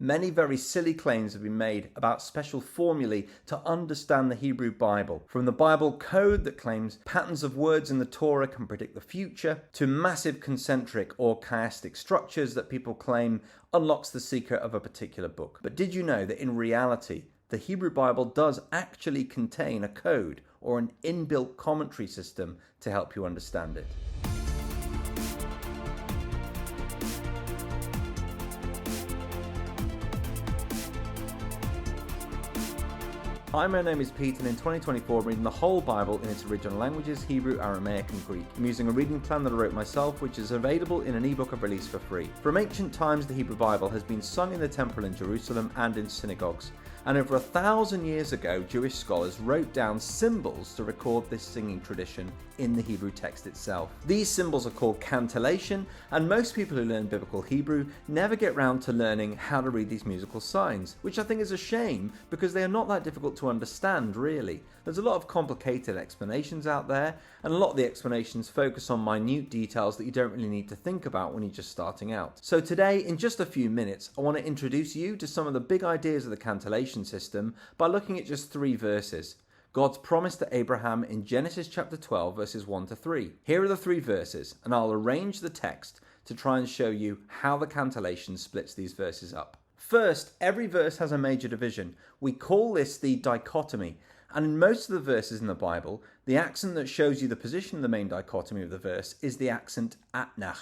Many very silly claims have been made about special formulae to understand the Hebrew Bible, from the Bible code that claims patterns of words in the Torah can predict the future, to massive concentric or chiastic structures that people claim unlocks the secret of a particular book. But did you know that in reality, the Hebrew Bible does actually contain a code or an inbuilt commentary system to help you understand it? Hi, my name is Pete, and in 2024 I'm reading the whole Bible in its original languages, Hebrew, Aramaic and Greek. I'm using a reading plan that I wrote myself, which is available in an ebook I've released for free. From ancient times, the Hebrew Bible has been sung in the temple in Jerusalem and in synagogues. And over 1,000 years ago, Jewish scholars wrote down symbols to record this singing tradition in the Hebrew text itself. These symbols are called cantillation, and most people who learn biblical Hebrew never get round to learning how to read these musical signs, which I think is a shame because they are not that difficult to understand, really. There's a lot of complicated explanations out there, and a lot of the explanations focus on minute details that you don't really need to think about when you're just starting out. So today, in just a few minutes, I want to introduce you to some of the big ideas of the cantillation system by looking at just 3 verses. God's promise to Abraham in Genesis chapter 12 verses 1 to 3. Here are the 3 verses, and I'll arrange the text to try and show you how the cantillation splits these verses up. First, every verse has a major division. We call this the dichotomy, and in most of the verses in the Bible, the accent that shows you the position of the main dichotomy of the verse is the accent atnaḥ.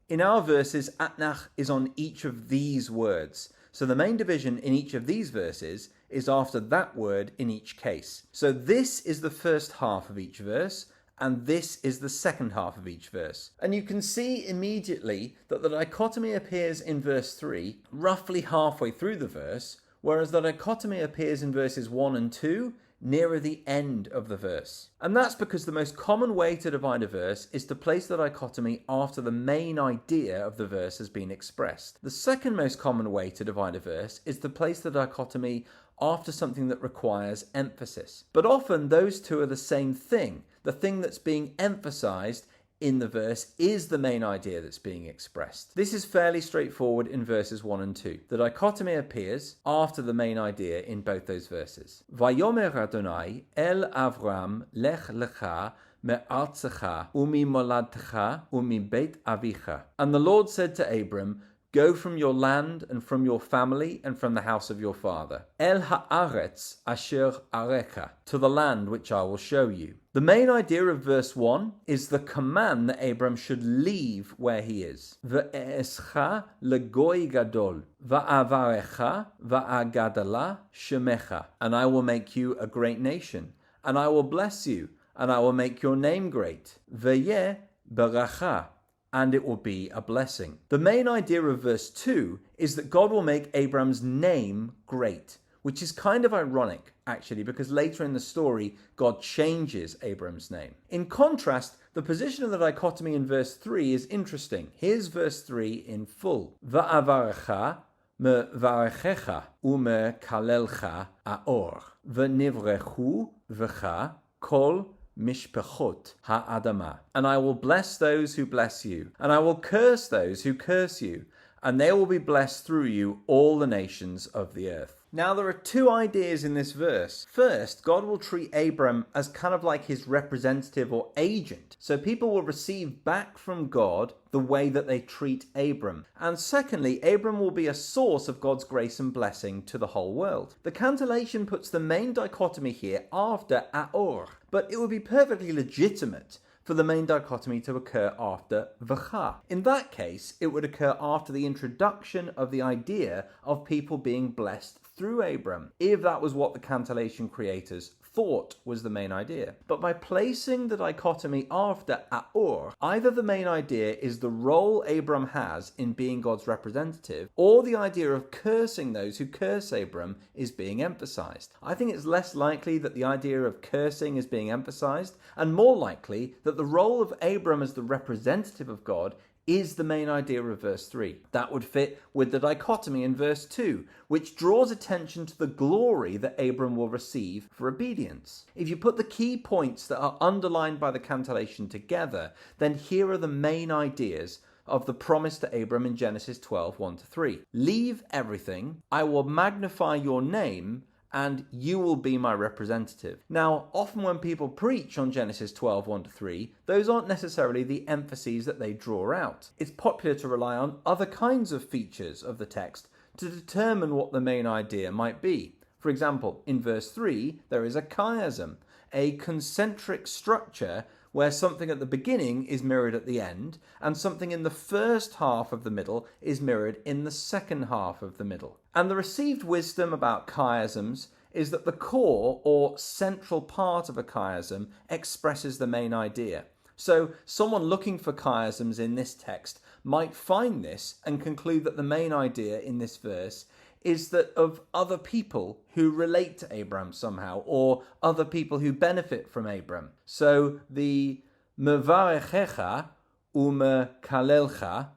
In our verses, atnaḥ is on each of these words. So the main division in each of these verses is after that word in each case. So this is the first half of each verse, and this is the second half of each verse. And you can see immediately that the dichotomy appears in verse 3, roughly halfway through the verse, whereas the dichotomy appears in verses 1 and 2, nearer the end of the verse. And that's because the most common way to divide a verse is to place the dichotomy after the main idea of the verse has been expressed. The second most common way to divide a verse is to place the dichotomy after something that requires emphasis. But often those two are the same thing. The thing that's being emphasized in the verse is the main idea that's being expressed. This is fairly straightforward in verses 1 and 2. The dichotomy appears after the main idea in both those verses. Vayomer Adonai el Avram lech lecha me'artzecha u'mimoladtecha u'mibeit avicha. And the Lord said to Abram, "Go from your land and from your family and from the house of your father. El ha'aretz asher arecha, to the land which I will show you." The main idea of verse 1 is the command that Abram should leave where he is. Ve'escha legoy gadol, va'avarecha va'agadala shemecha. And I will make you a great nation, and I will bless you, and I will make your name great. Ve'yeh beracha, and it will be a blessing. The main idea of verse 2 is that God will make Abram's name great, which is kind of ironic, actually, because later in the story, God changes Abram's name. In contrast, the position of the dichotomy in verse 3 is interesting. Here's verse 3 in full. Va'avarecha me'varechecha u'me'kalelcha aor ve'nivrechu v'cha kol mishpechot ha'adama. And I will bless those who bless you, and I will curse those who curse you, and they will be blessed through you all the nations of the earth. Now there are 2 ideas in this verse. First, God will treat Abram as kind of like his representative or agent. So people will receive back from God the way that they treat Abram. And secondly, Abram will be a source of God's grace and blessing to the whole world. The cantillation puts the main dichotomy here after aor, but it would be perfectly legitimate for the main dichotomy to occur after v'cha. In that case, it would occur after the introduction of the idea of people being blessed through Abram, if that was what the cantillation creators thought was the main idea. But by placing the dichotomy after aor, either the main idea is the role Abram has in being God's representative, or the idea of cursing those who curse Abram is being emphasized. I think it's less likely that the idea of cursing is being emphasized, and more likely that the role of Abram as the representative of God is the main idea of verse 3. That would fit with the dichotomy in verse 2, which draws attention to the glory that Abram will receive for obedience. If you put the key points that are underlined by the cantillation together, then here are the main ideas of the promise to Abram in Genesis 12, 1-3. Leave everything, I will magnify your name, and you will be my representative. Now, often when people preach on Genesis 12, 1-3, those aren't necessarily the emphases that they draw out. It's popular to rely on other kinds of features of the text to determine what the main idea might be. For example, in verse 3, there is a chiasm, a concentric structure where something at the beginning is mirrored at the end, and something in the first half of the middle is mirrored in the second half of the middle. And the received wisdom about chiasms is that the core or central part of a chiasm expresses the main idea. So someone looking for chiasms in this text might find this and conclude that the main idea in this verse is that of other people who relate to Abram somehow, or other people who benefit from Abram. So the mevarechecha umekalelcha,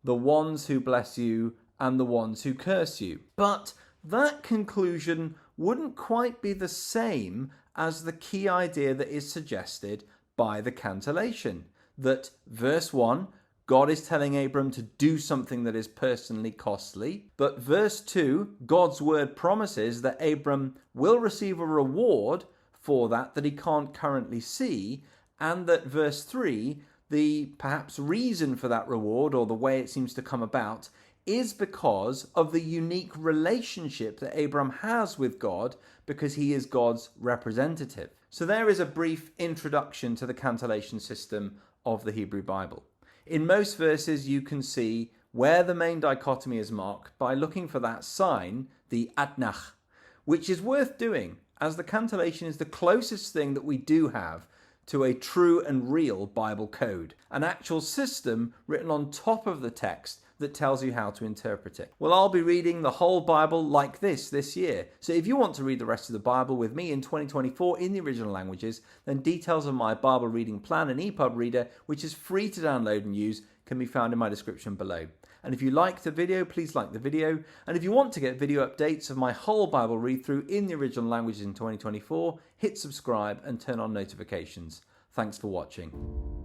the ones who bless you and the ones who curse you. But that conclusion wouldn't quite be the same as the key idea that is suggested by the cantillation, that verse 1, God is telling Abram to do something that is personally costly. But verse 2, God's word promises that Abram will receive a reward for that he can't currently see. And that verse 3, the perhaps reason for that reward, or the way it seems to come about, is because of the unique relationship that Abram has with God, because he is God's representative. So there is a brief introduction to the cantillation system of the Hebrew Bible. In most verses, you can see where the main dichotomy is marked by looking for that sign, the atnaḥ, which is worth doing, as the cantillation is the closest thing that we do have to a true and real Bible code, an actual system written on top of the text that tells you how to interpret it. Well, I'll be reading the whole Bible like this year. So if you want to read the rest of the Bible with me in 2024 in the original languages, then details of my Bible reading plan and EPUB reader, which is free to download and use, can be found in my description below. And if you liked the video, please like the video. And if you want to get video updates of my whole Bible read through in the original languages in 2024, hit subscribe and turn on notifications. Thanks for watching.